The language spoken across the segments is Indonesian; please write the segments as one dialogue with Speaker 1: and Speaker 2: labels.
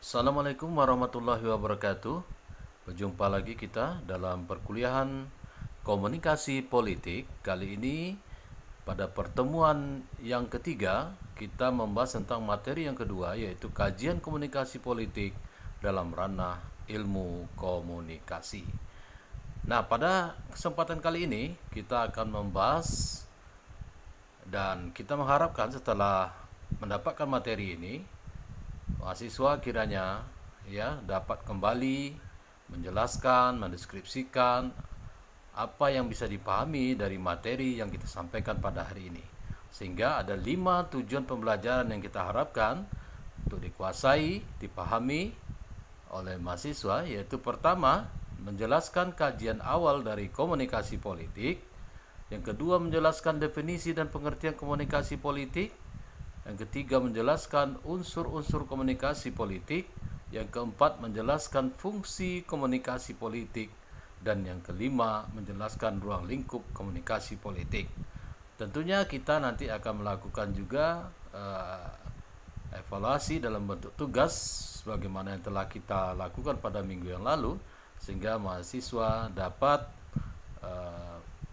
Speaker 1: Assalamualaikum warahmatullahi wabarakatuh. Berjumpa lagi kita dalam perkuliahan komunikasi politik. Kali ini pada pertemuan yang ketiga kita membahas tentang materi yang kedua, yaitu kajian komunikasi politik dalam ranah ilmu komunikasi. Nah, pada kesempatan kali ini kita akan membahas dan kita mengharapkan setelah mendapatkan materi ini, mahasiswa kiranya dapat kembali menjelaskan, mendeskripsikan apa yang bisa dipahami dari materi yang kita sampaikan pada hari ini. Sehingga ada 5 tujuan pembelajaran yang kita harapkan untuk dikuasai, dipahami oleh mahasiswa, yaitu pertama, menjelaskan kajian awal dari komunikasi politik. Yang kedua, menjelaskan definisi dan pengertian komunikasi politik. Yang ketiga, menjelaskan unsur-unsur komunikasi politik. Yang keempat, menjelaskan fungsi komunikasi politik. Dan yang kelima, menjelaskan ruang lingkup komunikasi politik. Tentunya kita nanti akan melakukan juga evaluasi dalam bentuk tugas sebagaimana yang telah kita lakukan pada minggu yang lalu, sehingga mahasiswa dapat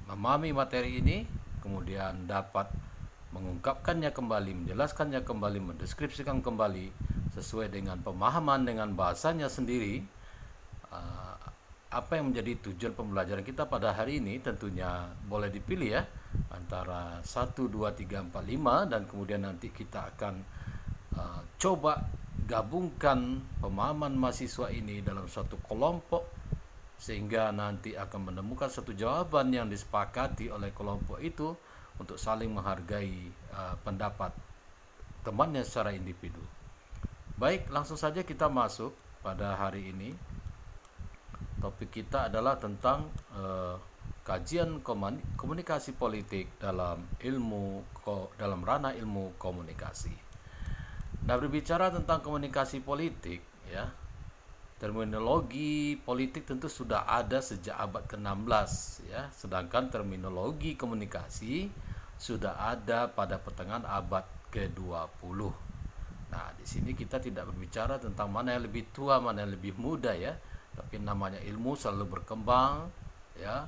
Speaker 1: memahami materi ini, kemudian dapat mengungkapkannya kembali, menjelaskannya kembali, mendeskripsikan kembali sesuai dengan pemahaman dengan bahasanya sendiri. Apa yang menjadi tujuan pembelajaran kita pada hari ini tentunya boleh dipilih ya, antara 1, 2, 3, 4, 5, dan kemudian nanti kita akan coba gabungkan pemahaman mahasiswa ini dalam suatu kelompok, sehingga nanti akan menemukan satu jawaban yang disepakati oleh kelompok itu untuk saling menghargai pendapat temannya secara individu. Baik, langsung saja kita masuk pada hari ini. Topik kita adalah tentang kajian komunikasi politik dalam ranah ilmu komunikasi. Nah, berbicara tentang komunikasi politik ya, terminologi politik tentu sudah ada sejak abad ke-16 ya, sedangkan terminologi komunikasi sudah ada pada pertengahan abad ke-20. Nah, di sini kita tidak berbicara tentang mana yang lebih tua, mana yang lebih muda ya, tapi namanya ilmu selalu berkembang ya,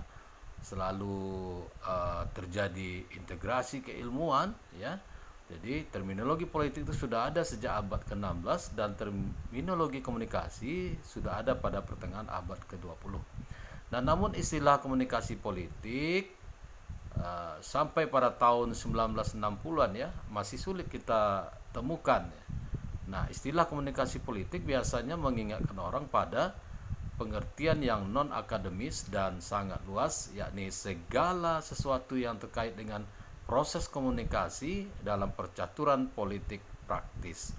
Speaker 1: selalu terjadi integrasi keilmuan ya. Jadi terminologi politik itu sudah ada sejak abad ke-16 dan terminologi komunikasi sudah ada pada pertengahan abad ke-20. Nah, namun istilah komunikasi politik sampai pada tahun 1960-an ya masih sulit kita temukan ya. Nah, istilah komunikasi politik biasanya mengingatkan orang pada pengertian yang non akademis dan sangat luas, yakni segala sesuatu yang terkait dengan proses komunikasi dalam percaturan politik praktis.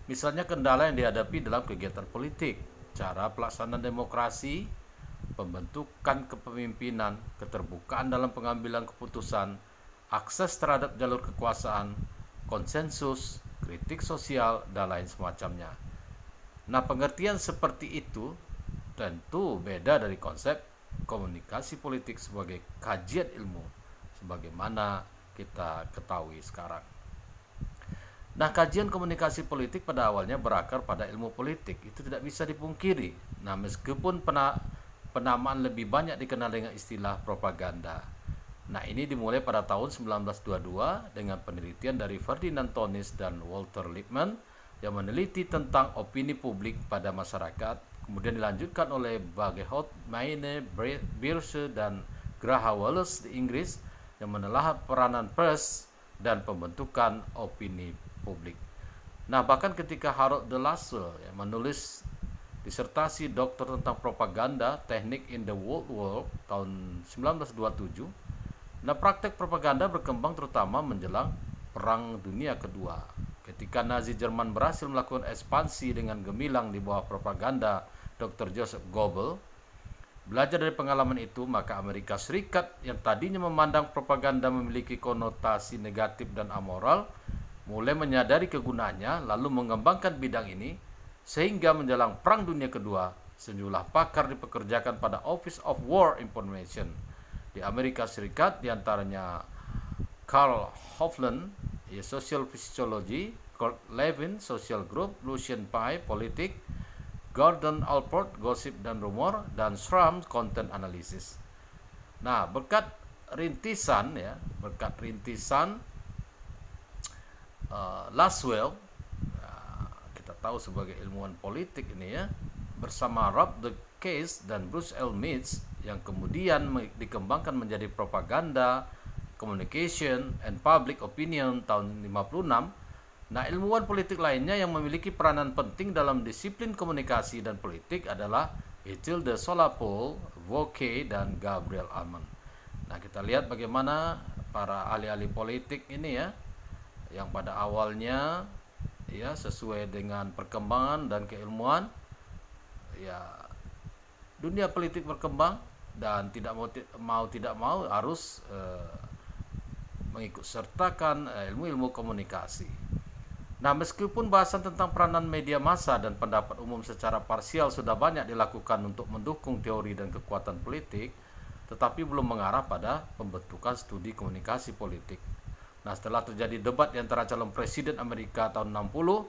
Speaker 1: Misalnya kendala yang dihadapi dalam kegiatan politik, cara pelaksanaan demokrasi, pembentukan kepemimpinan, keterbukaan dalam pengambilan keputusan, akses terhadap jalur kekuasaan, konsensus, kritik sosial, dan lain semacamnya. Nah, pengertian seperti itu tentu beda dari konsep komunikasi politik sebagai kajian ilmu sebagaimana kita ketahui sekarang. Nah, kajian komunikasi politik pada awalnya berakar pada ilmu politik, itu tidak bisa dipungkiri. Nah, meskipun penamaan lebih banyak dikenal dengan istilah propaganda. Nah, ini dimulai pada tahun 1922 dengan penelitian dari Ferdinand Tönnies dan Walter Lippmann yang meneliti tentang opini publik pada masyarakat, kemudian dilanjutkan oleh Bagehot, Maine, Beerse, dan Graham Wallace di Inggris yang menelaah peranan pers dan pembentukan opini publik. Nah, bahkan ketika Harold de Lasswell menulis disertasi doktor tentang propaganda, teknik in the World War tahun 1927, nah praktek propaganda berkembang terutama menjelang Perang Dunia Kedua. Ketika Nazi Jerman berhasil melakukan ekspansi dengan gemilang di bawah propaganda Dr. Joseph Goebbels, belajar dari pengalaman itu, maka Amerika Serikat yang tadinya memandang propaganda memiliki konotasi negatif dan amoral, mulai menyadari kegunaannya lalu mengembangkan bidang ini, sehingga menjelang Perang Dunia Kedua, sejumlah pakar dipekerjakan pada Office of War Information di Amerika Serikat, diantaranya Karl Hoeflen, Social Physiology, Kurt Lewin, Social Group, Lucian Pye, Politik, Gordon Allport, Gosip dan Rumor, dan Schramm, Content Analysis. Nah, berkat rintisan Laswell, kita tahu sebagai ilmuwan politik ini ya, bersama Rob the Case dan Bruce L. Mitch, yang kemudian dikembangkan menjadi propaganda, communication, and public opinion tahun 56. Nah, ilmuwan politik lainnya yang memiliki peranan penting dalam disiplin komunikasi dan politik adalah Hilde Solapol, Vauqué, dan Gabriel Alman. Nah, kita lihat bagaimana para ahli-ahli politik ini ya, yang pada awalnya ya sesuai dengan perkembangan dan keilmuan, ya dunia politik berkembang dan tidak mau harus mengikut sertakan ilmu-ilmu komunikasi. Nah, meskipun bahasan tentang peranan media massa dan pendapat umum secara parsial sudah banyak dilakukan untuk mendukung teori dan kekuatan politik, tetapi belum mengarah pada pembentukan studi komunikasi politik. Nah, setelah terjadi debat di antara calon presiden Amerika tahun 60,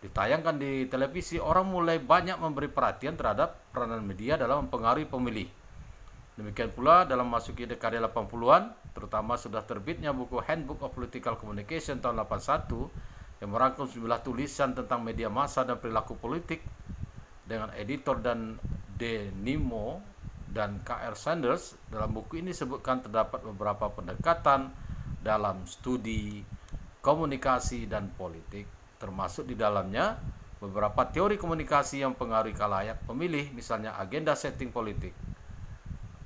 Speaker 1: ditayangkan di televisi, orang mulai banyak memberi perhatian terhadap peranan media dalam mempengaruhi pemilih. Demikian pula dalam memasuki dekade 80-an, terutama sudah terbitnya buku Handbook of Political Communication tahun 81 yang merangkum 9 tulisan tentang media massa dan perilaku politik dengan editor dan De Nimo dan K.R. Sanders. Dalam buku ini disebutkan terdapat beberapa pendekatan dalam studi komunikasi dan politik, termasuk di dalamnya beberapa teori komunikasi yang mempengaruhi khalayak pemilih, misalnya agenda setting politik,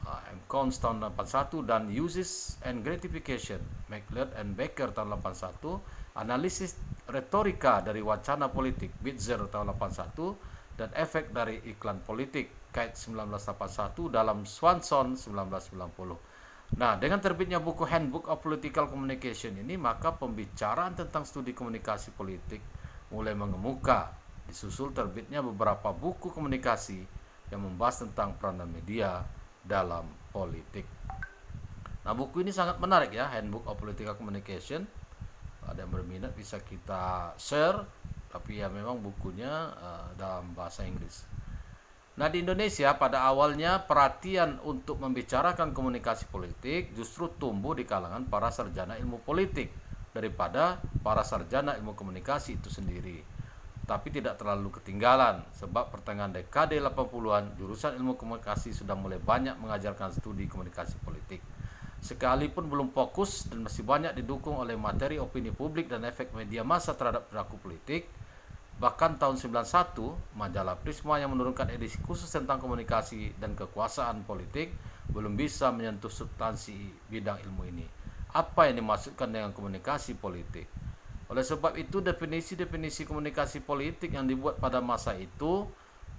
Speaker 1: M. Cons tahun 81, dan Uses and Gratification, McLeod and Baker tahun 81, analisis retorika dari wacana politik, Bitzer tahun 81, dan efek dari iklan politik, Kite 1981, dalam Swanson 1990. Nah, dengan terbitnya buku Handbook of Political Communication ini, maka pembicaraan tentang studi komunikasi politik mulai mengemuka, disusul terbitnya beberapa buku komunikasi yang membahas tentang peranan media dalam politik. Nah, buku ini sangat menarik ya, Handbook of Political Communication. Ada yang berminat bisa kita share, tapi ya memang bukunya dalam bahasa Inggris. Nah, di Indonesia pada awalnya perhatian untuk membicarakan komunikasi politik justru tumbuh di kalangan para sarjana ilmu politik daripada para sarjana ilmu komunikasi itu sendiri. Tapi tidak terlalu ketinggalan, sebab pertengahan dekade 80-an jurusan ilmu komunikasi sudah mulai banyak mengajarkan studi komunikasi politik. Sekalipun belum fokus dan masih banyak didukung oleh materi opini publik dan efek media massa terhadap perilaku politik. Bahkan tahun 91, majalah Prisma yang menurunkan edisi khusus tentang komunikasi dan kekuasaan politik belum bisa menyentuh substansi bidang ilmu ini. Apa yang dimaksudkan dengan komunikasi politik? Oleh sebab itu, definisi-definisi komunikasi politik yang dibuat pada masa itu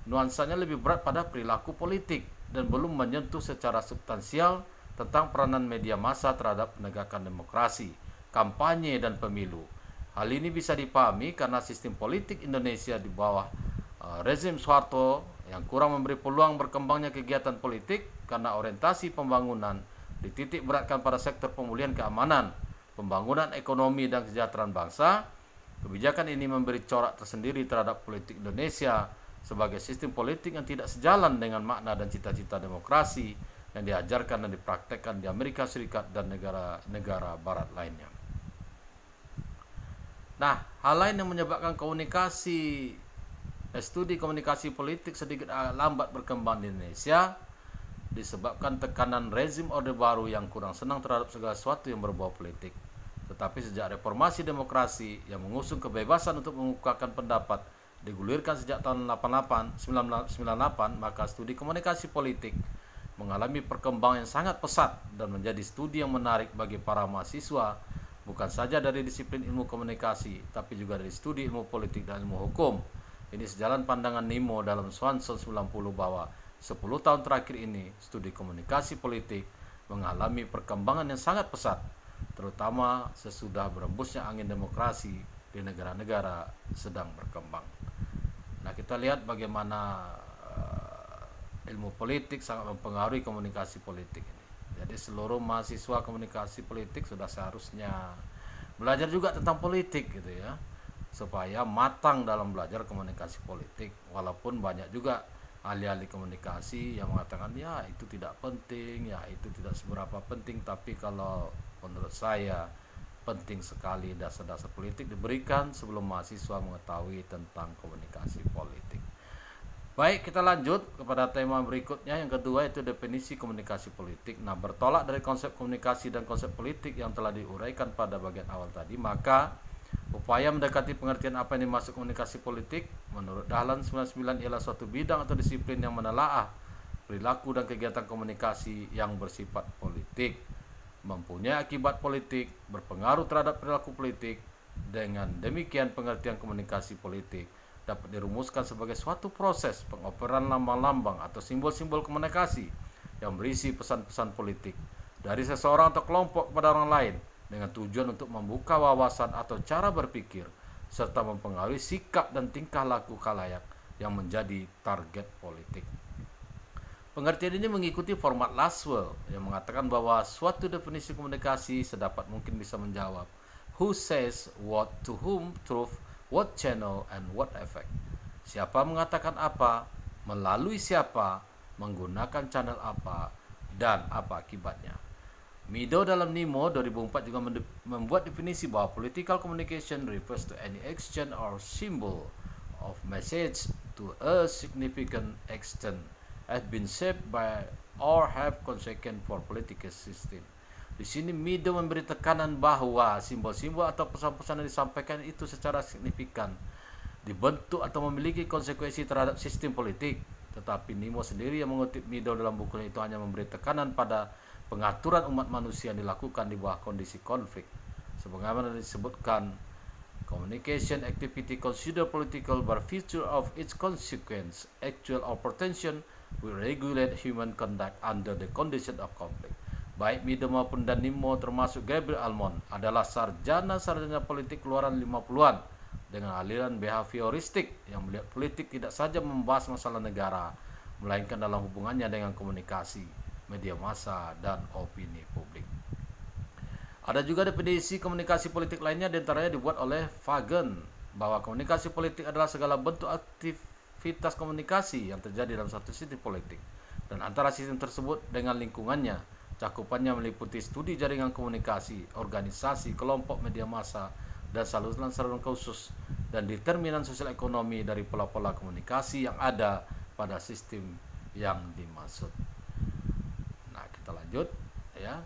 Speaker 1: nuansanya lebih berat pada perilaku politik dan belum menyentuh secara substansial tentang peranan media massa terhadap penegakan demokrasi, kampanye, dan pemilu. Hal ini bisa dipahami karena sistem politik Indonesia di bawah rezim Soeharto yang kurang memberi peluang berkembangnya kegiatan politik karena orientasi pembangunan dititik beratkan pada sektor pemulihan keamanan, pembangunan ekonomi, dan kesejahteraan bangsa. Kebijakan ini memberi corak tersendiri terhadap politik Indonesia sebagai sistem politik yang tidak sejalan dengan makna dan cita-cita demokrasi yang diajarkan dan dipraktekkan di Amerika Serikat dan negara-negara barat lainnya. Nah, hal lain yang menyebabkan studi komunikasi politik sedikit lambat berkembang di Indonesia disebabkan tekanan rezim Orde Baru yang kurang senang terhadap segala sesuatu yang berbau politik. Tetapi sejak reformasi demokrasi yang mengusung kebebasan untuk mengungkapkan pendapat digulirkan sejak tahun 1998, maka studi komunikasi politik mengalami perkembangan yang sangat pesat dan menjadi studi yang menarik bagi para mahasiswa, bukan saja dari disiplin ilmu komunikasi, tapi juga dari studi ilmu politik dan ilmu hukum. Ini sejalan pandangan Nimo dalam Swanson 90 bahwa 10 tahun terakhir ini studi komunikasi politik mengalami perkembangan yang sangat pesat, terutama sesudah berembusnya angin demokrasi di negara-negara sedang berkembang. Nah, kita lihat bagaimana ilmu politik sangat mempengaruhi komunikasi politik ini. Jadi seluruh mahasiswa komunikasi politik sudah seharusnya belajar juga tentang politik gitu ya. supaya matang dalam belajar komunikasi politik. Walaupun banyak juga ahli-ahli komunikasi yang mengatakan ya itu tidak penting, ya itu tidak seberapa penting, tapi kalau menurut saya penting sekali dasar-dasar politik diberikan sebelum mahasiswa mengetahui tentang komunikasi politik. Baik, kita lanjut kepada tema berikutnya. Yang kedua itu definisi komunikasi politik. Nah, bertolak dari konsep komunikasi dan konsep politik yang telah diuraikan pada bagian awal tadi, maka upaya mendekati pengertian apa yang dimaksud komunikasi politik menurut Dahlan 99 ialah suatu bidang atau disiplin yang menelaah perilaku dan kegiatan komunikasi yang bersifat politik, mempunyai akibat politik, berpengaruh terhadap perilaku politik. Dengan demikian, pengertian komunikasi politik dapat dirumuskan sebagai suatu proses pengoperan lambang-lambang atau simbol-simbol komunikasi yang berisi pesan-pesan politik dari seseorang atau kelompok kepada orang lain dengan tujuan untuk membuka wawasan atau cara berpikir serta mempengaruhi sikap dan tingkah laku khalayak yang menjadi target politik. Pengertian ini mengikuti format Laswell yang mengatakan bahwa suatu definisi komunikasi sedapat mungkin bisa menjawab who says what to whom, truth, what channel, and what effect. Siapa mengatakan apa, melalui siapa, menggunakan channel apa, dan apa akibatnya. Mido dalam Nemo 2004 juga membuat definisi bahwa political communication refers to any exchange or symbol of message to a significant extent has been shaped by or have consequence for political system. Di sini Mido memberi tekanan bahwa simbol-simbol atau pesan-pesan yang disampaikan itu secara signifikan dibentuk atau memiliki konsekuensi terhadap sistem politik. Tetapi Nemo sendiri yang mengutip Mido dalam bukunya itu hanya memberi tekanan pada pengaturan umat manusia yang dilakukan di bawah kondisi konflik. Sebagaimana disebutkan, communication activity consider political by virtue of its consequence, actual or potential, will regulate human conduct under the condition of conflict. Baik Mido maupun dan Nemo termasuk Gabriel Almond adalah sarjana-sarjana politik keluaran 50-an dengan aliran behavioristik yang melihat politik tidak saja membahas masalah negara, melainkan dalam hubungannya dengan komunikasi, media massa, dan opini publik. Ada juga definisi komunikasi politik lainnya, diantaranya dibuat oleh Fagen, bahwa komunikasi politik adalah segala bentuk aktivitas komunikasi yang terjadi dalam satu sistem politik dan antara sistem tersebut dengan lingkungannya. Cakupannya meliputi studi jaringan komunikasi, organisasi, kelompok media massa, dan saluran-saluran khusus, dan determinan sosial ekonomi dari pola-pola komunikasi yang ada pada sistem yang dimaksud. Nah, kita lanjut ya.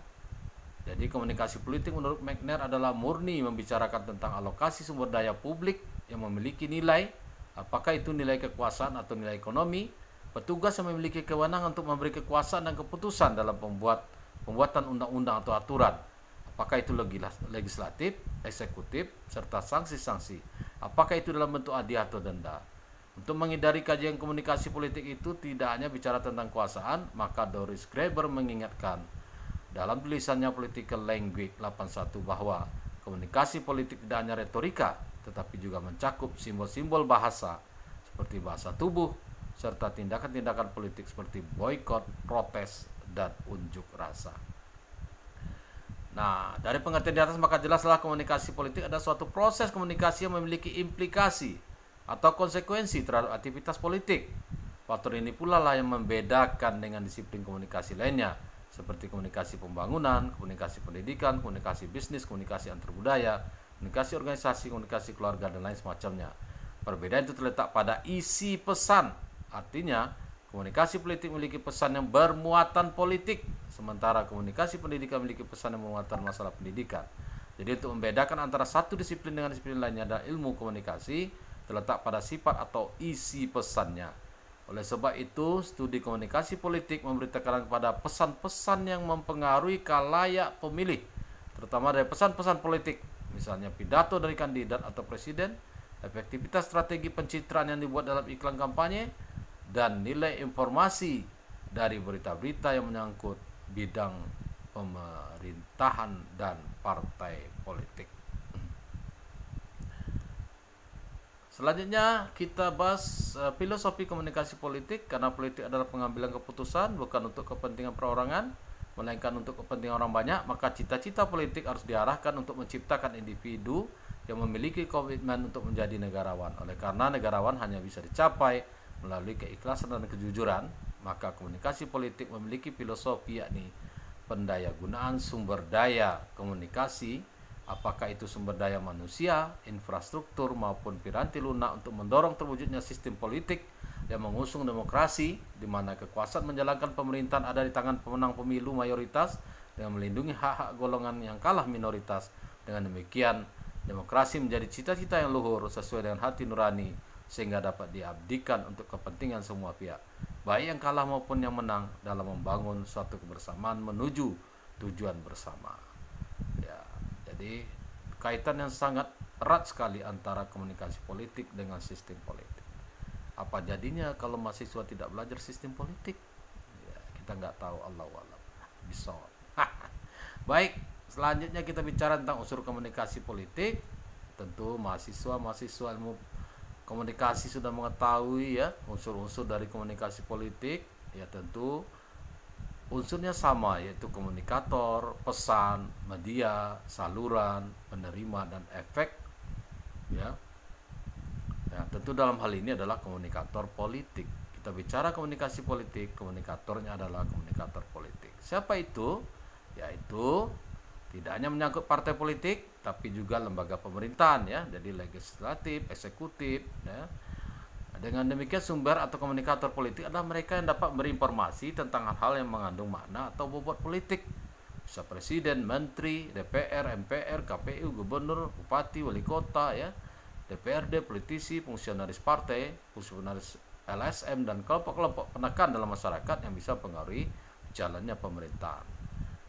Speaker 1: Jadi komunikasi politik menurut McNair adalah murni membicarakan tentang alokasi sumber daya publik yang memiliki nilai, apakah itu nilai kekuasaan atau nilai ekonomi. Petugas yang memiliki kewenangan untuk memberi kekuasaan dan keputusan dalam pembuatan undang-undang atau aturan, apakah itu legislatif, eksekutif, serta sanksi-sanksi, apakah itu dalam bentuk hadiah atau denda. Untuk menghindari kajian komunikasi politik itu tidak hanya bicara tentang kekuasaan, maka Doris Graeber mengingatkan dalam tulisannya Political Language 81 bahwa komunikasi politik tidak hanya retorika, tetapi juga mencakup simbol-simbol bahasa seperti bahasa tubuh, serta tindakan-tindakan politik seperti boikot, protes, dan unjuk rasa. Nah, dari pengertian di atas maka jelaslah komunikasi politik adalah suatu proses komunikasi yang memiliki implikasi atau konsekuensi terhadap aktivitas politik. Faktor ini pula lah yang membedakan dengan disiplin komunikasi lainnya seperti komunikasi pembangunan, komunikasi pendidikan, komunikasi bisnis, komunikasi antar budaya, komunikasi organisasi, komunikasi keluarga, dan lain semacamnya. Perbedaan itu terletak pada isi pesan. Artinya, komunikasi politik memiliki pesan yang bermuatan politik, sementara komunikasi pendidikan memiliki pesan yang bermuatan masalah pendidikan. Jadi untuk membedakan antara satu disiplin dengan disiplin lainnya adalah ilmu komunikasi terletak pada sifat atau isi pesannya. Oleh sebab itu, studi komunikasi politik memberi tekanan kepada pesan-pesan yang mempengaruhi khalayak pemilih, terutama dari pesan-pesan politik, misalnya pidato dari kandidat atau presiden, efektivitas strategi pencitraan yang dibuat dalam iklan kampanye, dan nilai informasi dari berita-berita yang menyangkut bidang pemerintahan dan partai politik. Selanjutnya kita bahas filosofi komunikasi politik, karena politik adalah pengambilan keputusan bukan untuk kepentingan perorangan, melainkan untuk kepentingan orang banyak, maka cita-cita politik harus diarahkan untuk menciptakan individu yang memiliki komitmen untuk menjadi negarawan. Oleh karena negarawan hanya bisa dicapai melalui keikhlasan dan kejujuran, maka komunikasi politik memiliki filosofi, yakni pendayagunaan sumber daya komunikasi, apakah itu sumber daya manusia, infrastruktur maupun piranti lunak, untuk mendorong terwujudnya sistem politik yang mengusung demokrasi, di mana kekuasaan menjalankan pemerintahan ada di tangan pemenang pemilu mayoritas dengan melindungi hak-hak golongan yang kalah minoritas. Dengan demikian, demokrasi menjadi cita-cita yang luhur sesuai dengan hati nurani, sehingga dapat diabdikan untuk kepentingan semua pihak, baik yang kalah maupun yang menang, dalam membangun suatu kebersamaan menuju tujuan bersama. Ya, jadi kaitan yang sangat erat sekali antara komunikasi politik dengan sistem politik. Apa jadinya kalau mahasiswa tidak belajar sistem politik? Ya, kita nggak tahu, Allahu a'lam bishawab. Baik, selanjutnya kita bicara tentang unsur komunikasi politik. Tentu mahasiswa ilmu komunikasi sudah mengetahui ya unsur-unsur dari komunikasi politik. Ya, tentu unsurnya sama, yaitu komunikator, pesan, media, saluran, penerima, dan efek. Ya, tentu dalam hal ini adalah komunikator politik. Kita bicara komunikasi politik, komunikatornya adalah komunikator politik. Siapa itu? Yaitu tidak hanya menyangkut partai politik, tapi juga lembaga pemerintahan, ya, jadi legislatif, eksekutif. Ya. Dengan demikian, sumber atau komunikator politik adalah mereka yang dapat berinformasi tentang hal-hal yang mengandung makna atau bobot politik. Bisa presiden, menteri, DPR, MPR, KPU, gubernur, bupati, wali kota, ya, DPRD, politisi, fungsionaris partai, fungsionaris LSM, dan kelompok-kelompok penekan dalam masyarakat yang bisa mempengaruhi jalannya pemerintahan.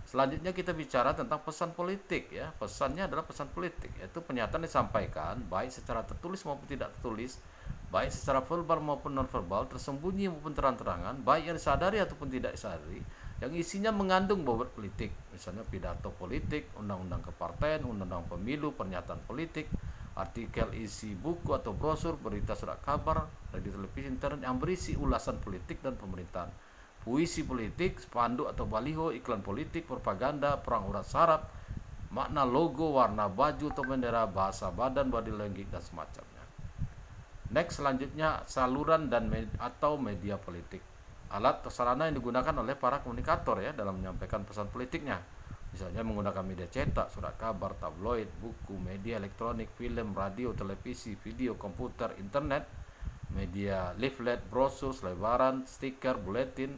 Speaker 1: Selanjutnya kita bicara tentang pesan politik, ya. Pesannya adalah pesan politik, yaitu pernyataan disampaikan baik secara tertulis maupun tidak tertulis, baik secara verbal maupun non-verbal, tersembunyi maupun terang-terangan, baik yang disadari ataupun tidak disadari, yang isinya mengandung bobot politik, misalnya pidato politik, undang-undang kepartaian, undang-undang pemilu, pernyataan politik, artikel isi buku atau brosur, berita, surat kabar, radio, televisi, internet yang berisi ulasan politik dan pemerintahan, puisi politik, spanduk atau baliho, iklan politik, propaganda, perang urat saraf, makna logo, warna baju atau bendera, bahasa badan, body language, dan semacamnya. Next, selanjutnya saluran dan atau media politik. Alat atau sarana yang digunakan oleh para komunikator, ya, dalam menyampaikan pesan politiknya. Misalnya menggunakan media cetak, surat kabar, tabloid, buku, media elektronik, film, radio, televisi, video, komputer, internet, media leaflet, brosur, selebaran, stiker, buletin,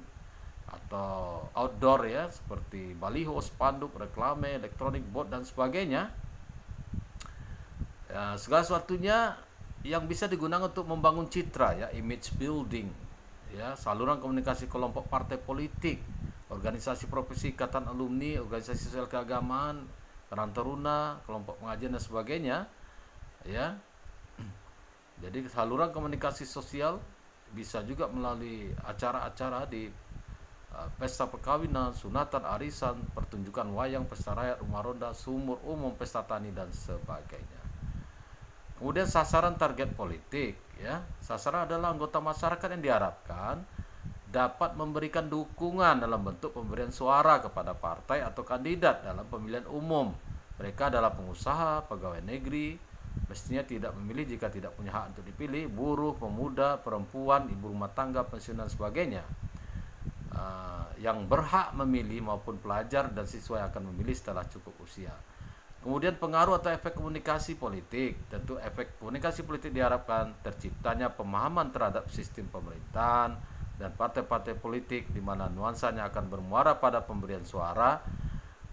Speaker 1: atau outdoor, ya, seperti baliho, spanduk, reklame, elektronik, board, dan sebagainya. Ya, segala sesuatunya yang bisa digunakan untuk membangun citra, ya, image building, ya, saluran komunikasi kelompok partai politik, organisasi profesi, ikatan alumni, organisasi sosial keagamaan, Karang Taruna, kelompok pengajian, dan sebagainya, ya. Jadi saluran komunikasi sosial bisa juga melalui acara-acara di pesta perkawinan, sunatan, arisan, pertunjukan wayang, pesta rakyat, rumah ronda, sumur umum, pesta tani, dan sebagainya. Kemudian sasaran target politik, ya. Sasaran adalah anggota masyarakat yang diharapkan dapat memberikan dukungan dalam bentuk pemberian suara kepada partai atau kandidat dalam pemilihan umum. Mereka adalah pengusaha, pegawai negeri, mestinya tidak memilih jika tidak punya hak untuk dipilih, buruh, pemuda, perempuan, ibu rumah tangga, pensiun, dan sebagainya, yang berhak memilih, maupun pelajar dan siswa yang akan memilih setelah cukup usia. Kemudian pengaruh atau efek komunikasi politik. Tentu efek komunikasi politik diharapkan terciptanya pemahaman terhadap sistem pemerintahan dan partai-partai politik, di mana nuansanya akan bermuara pada pemberian suara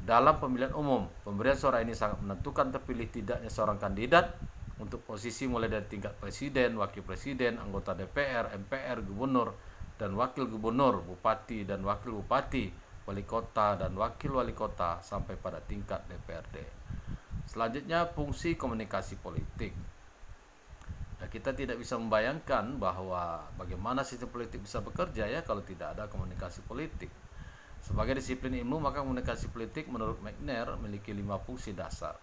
Speaker 1: dalam pemilihan umum. Pemberian suara ini sangat menentukan terpilih tidaknya seorang kandidat untuk posisi mulai dari tingkat presiden, wakil presiden, anggota DPR, MPR, gubernur dan wakil gubernur, bupati dan wakil bupati, wali kota dan wakil wali kota, sampai pada tingkat DPRD. Selanjutnya, fungsi komunikasi politik. Nah, kita tidak bisa membayangkan bahwa bagaimana sistem politik bisa bekerja, ya, kalau tidak ada komunikasi politik. Sebagai disiplin ilmu, maka komunikasi politik menurut McNair memiliki 5 fungsi dasar.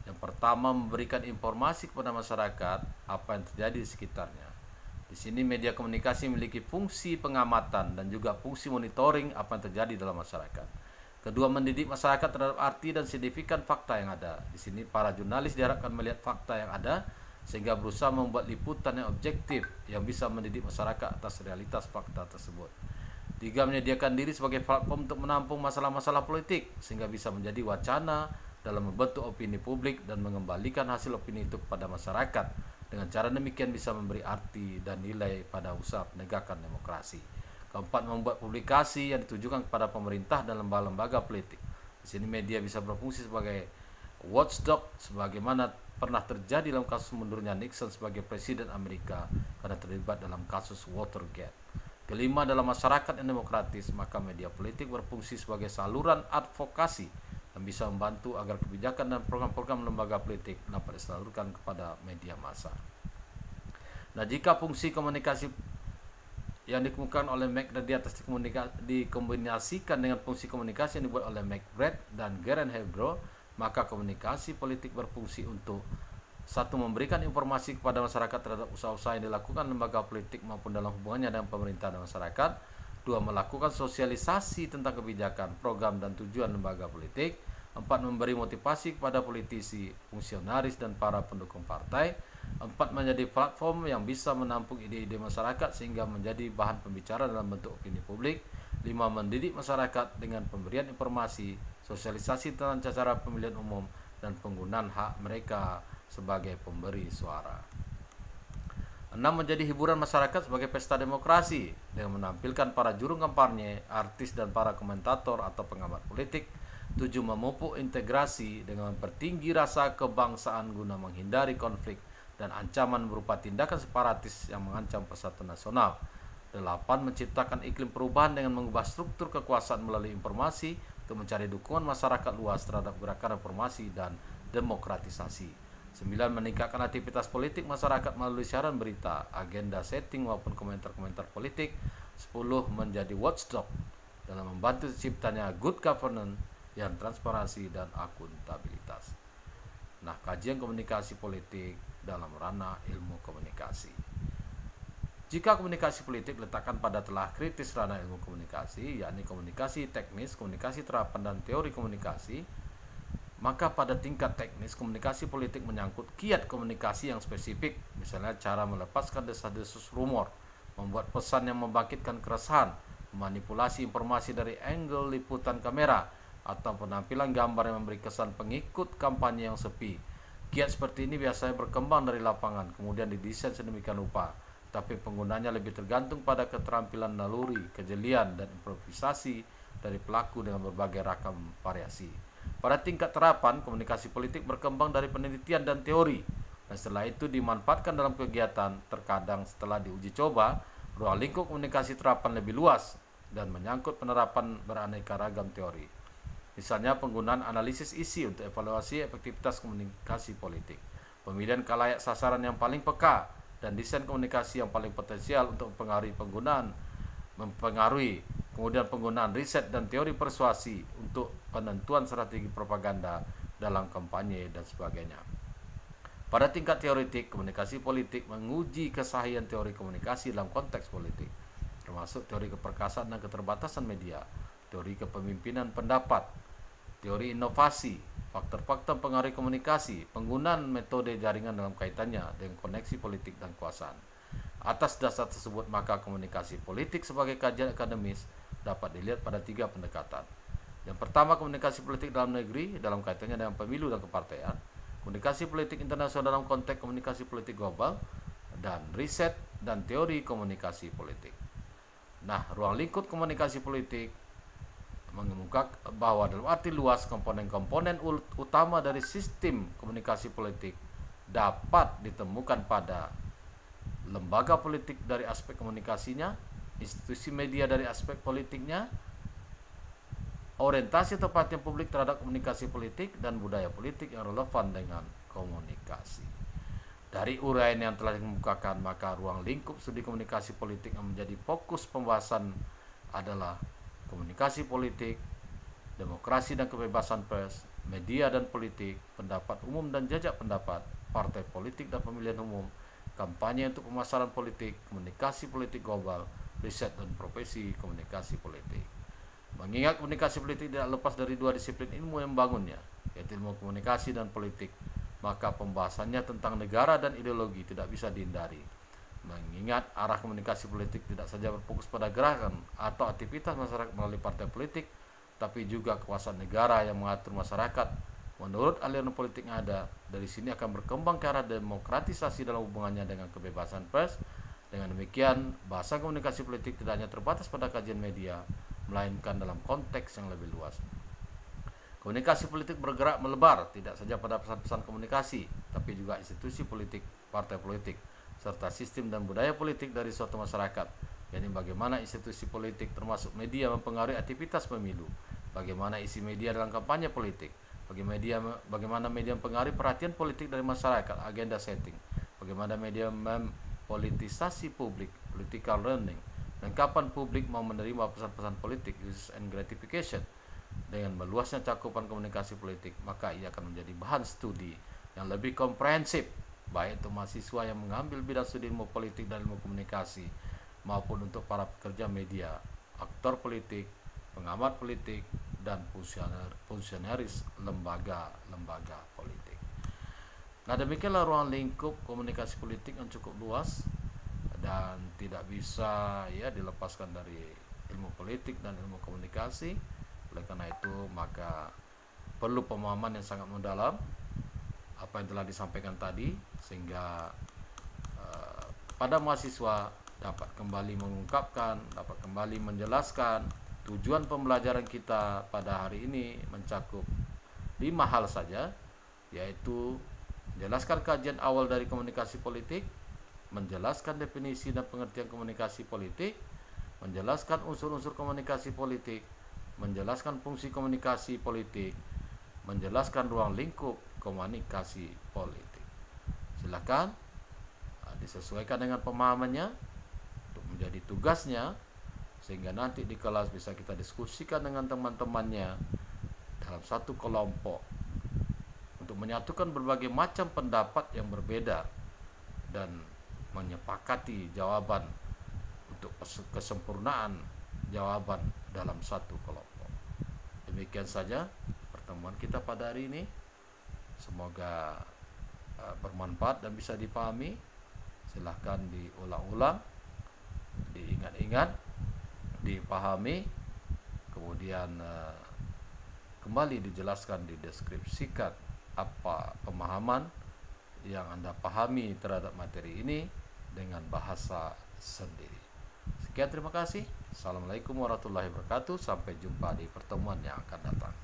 Speaker 1: Yang pertama, memberikan informasi kepada masyarakat apa yang terjadi di sekitarnya. Di sini media komunikasi memiliki fungsi pengamatan dan juga fungsi monitoring apa yang terjadi dalam masyarakat. Kedua, mendidik masyarakat terhadap arti dan signifikan fakta yang ada. Di sini para jurnalis diharapkan melihat fakta yang ada sehingga berusaha membuat liputan yang objektif yang bisa mendidik masyarakat atas realitas fakta tersebut. Tiga, menyediakan diri sebagai platform untuk menampung masalah-masalah politik sehingga bisa menjadi wacana dalam membentuk opini publik dan mengembalikan hasil opini itu kepada masyarakat. Dengan cara demikian bisa memberi arti dan nilai pada usaha penegakan demokrasi. Keempat, membuat publikasi yang ditujukan kepada pemerintah dan lembaga-lembaga politik. Di sini media bisa berfungsi sebagai watchdog sebagaimana pernah terjadi dalam kasus mundurnya Nixon sebagai presiden Amerika karena terlibat dalam kasus Watergate. Kelima, dalam masyarakat yang demokratis, maka media politik berfungsi sebagai saluran advokasi yang bisa membantu agar kebijakan dan program-program lembaga politik dapat disalurkan kepada media massa. Nah, jika fungsi komunikasi yang dikemukakan oleh McBride di atas dikombinasikan dengan fungsi komunikasi yang dibuat oleh McBride dan Geren Hebro, maka komunikasi politik berfungsi untuk satu, memberikan informasi kepada masyarakat terhadap usaha-usaha yang dilakukan lembaga politik maupun dalam hubungannya dengan pemerintah dan masyarakat. Dua, melakukan sosialisasi tentang kebijakan, program, dan tujuan lembaga politik. Empat, memberi motivasi kepada politisi, fungsionaris, dan para pendukung partai. Empat, menjadi platform yang bisa menampung ide-ide masyarakat sehingga menjadi bahan pembicaraan dalam bentuk opini publik. Lima, mendidik masyarakat dengan pemberian informasi, sosialisasi tentang cara pemilihan umum, dan penggunaan hak mereka sebagai pemberi suara. 6, menjadi hiburan masyarakat sebagai pesta demokrasi dengan menampilkan para juru kampanye, artis, dan para komentator atau pengamat politik. 7, memupuk integrasi dengan mempertinggi rasa kebangsaan guna menghindari konflik dan ancaman berupa tindakan separatis yang mengancam persatuan nasional. 8, menciptakan iklim perubahan dengan mengubah struktur kekuasaan melalui informasi untuk mencari dukungan masyarakat luas terhadap gerakan reformasi dan demokratisasi. 9, meningkatkan aktivitas politik masyarakat melalui siaran berita, agenda setting maupun komentar-komentar politik. 10, menjadi watchdog dalam membantu terciptanya good governance yang transparansi dan akuntabilitas. Nah, kajian komunikasi politik dalam ranah ilmu komunikasi. Jika komunikasi politik diletakkan pada telah kritis ranah ilmu komunikasi, yakni komunikasi teknis, komunikasi terapan, dan teori komunikasi, maka pada tingkat teknis, komunikasi politik menyangkut kiat komunikasi yang spesifik, misalnya cara melepaskan desas-desus rumor, membuat pesan yang membangkitkan keresahan, memanipulasi informasi dari angle liputan kamera, atau penampilan gambar yang memberi kesan pengikut kampanye yang sepi. Kiat seperti ini biasanya berkembang dari lapangan, kemudian didesain sedemikian rupa, tapi penggunanya lebih tergantung pada keterampilan naluri, kejelian, dan improvisasi dari pelaku dengan berbagai ragam variasi. Pada tingkat terapan, komunikasi politik berkembang dari penelitian dan teori, dan setelah itu dimanfaatkan dalam kegiatan. Terkadang setelah diuji coba, ruang lingkup komunikasi terapan lebih luas dan menyangkut penerapan beraneka ragam teori. Misalnya penggunaan analisis isi untuk evaluasi efektivitas komunikasi politik, pemilihan khalayak sasaran yang paling peka, dan desain komunikasi yang paling potensial untuk mempengaruhi kemudian penggunaan riset dan teori persuasi untuk penentuan strategi propaganda dalam kampanye dan sebagainya. Pada tingkat teoretik, komunikasi politik menguji kesahihan teori komunikasi dalam konteks politik, termasuk teori keperkasaan dan keterbatasan media, teori kepemimpinan pendapat, teori inovasi, faktor-faktor pengaruh komunikasi, penggunaan metode jaringan dalam kaitannya dengan koneksi politik dan kekuasaan. Atas dasar tersebut, maka komunikasi politik sebagai kajian akademis dapat dilihat pada 3 pendekatan. Yang pertama, komunikasi politik dalam negeri dalam kaitannya dengan pemilu dan kepartaian, komunikasi politik internasional dalam konteks komunikasi politik global, dan riset dan teori komunikasi politik. Nah, ruang lingkup komunikasi politik mengemukakan bahwa dalam arti luas komponen-komponen utama dari sistem komunikasi politik dapat ditemukan pada lembaga politik dari aspek komunikasinya, institusi media dari aspek politiknya, orientasi atau perhatian publik terhadap komunikasi politik, dan budaya politik yang relevan dengan komunikasi. Dari uraian yang telah dikemukakan, maka ruang lingkup studi komunikasi politik yang menjadi fokus pembahasan adalah komunikasi politik, demokrasi dan kebebasan pers, media dan politik, pendapat umum dan jajak pendapat, partai politik dan pemilihan umum, kampanye untuk pemasaran politik, komunikasi politik global, riset dan profesi komunikasi politik. Mengingat komunikasi politik tidak lepas dari dua disiplin ilmu yang membangunnya, yaitu ilmu komunikasi dan politik, maka pembahasannya tentang negara dan ideologi tidak bisa dihindari. Mengingat arah komunikasi politik tidak saja berfokus pada gerakan atau aktivitas masyarakat melalui partai politik, tapi juga kekuasaan negara yang mengatur masyarakat menurut aliran politik yang ada. Dari sini akan berkembang ke arah demokratisasi dalam hubungannya dengan kebebasan pers. Dengan demikian, bahasa komunikasi politik tidak hanya terbatas pada kajian media, melainkan dalam konteks yang lebih luas. Komunikasi politik bergerak melebar tidak saja pada pesan-pesan komunikasi, tapi juga institusi politik, partai politik, serta sistem dan budaya politik dari suatu masyarakat, yakni bagaimana institusi politik termasuk media mempengaruhi aktivitas pemilu, bagaimana isi media dalam kampanye politik, bagaimana media mempengaruhi perhatian politik dari masyarakat, agenda setting, bagaimana media mempolitisasi publik, political learning, dan kapan publik mau menerima pesan-pesan politik, use and gratification. Dengan meluasnya cakupan komunikasi politik, maka ia akan menjadi bahan studi yang lebih komprehensif, baik untuk mahasiswa yang mengambil bidang studi ilmu politik dan ilmu komunikasi, maupun untuk para pekerja media, aktor politik, pengamat politik, dan fungsionaris lembaga-lembaga politik. Nah, demikianlah ruang lingkup komunikasi politik yang cukup luas dan tidak bisa dilepaskan dari ilmu politik dan ilmu komunikasi. Oleh karena itu, maka perlu pemahaman yang sangat mendalam apa yang telah disampaikan tadi, sehingga pada mahasiswa dapat kembali mengungkapkan, dapat kembali menjelaskan tujuan pembelajaran kita pada hari ini mencakup 5 hal saja, yaitu menjelaskan kajian awal dari komunikasi politik, menjelaskan definisi dan pengertian komunikasi politik, menjelaskan unsur-unsur komunikasi politik, menjelaskan fungsi komunikasi politik, menjelaskan ruang lingkup komunikasi politik. Silakan disesuaikan dengan pemahamannya untuk menjadi tugasnya, sehingga nanti di kelas bisa kita diskusikan dengan teman-temannya dalam satu kelompok untuk menyatukan berbagai macam pendapat yang berbeda dan menyepakati jawaban untuk kesempurnaan jawaban dalam satu kelompok. Demikian saja pertemuan kita pada hari ini. Semoga bermanfaat dan bisa dipahami. Silahkan diulang-ulang, diingat-ingat, dipahami, kemudian kembali dijelaskan, dideskripsikan apa pemahaman yang Anda pahami terhadap materi ini dengan bahasa sendiri. Sekian, terima kasih. Assalamualaikum warahmatullahi wabarakatuh. Sampai jumpa di pertemuan yang akan datang.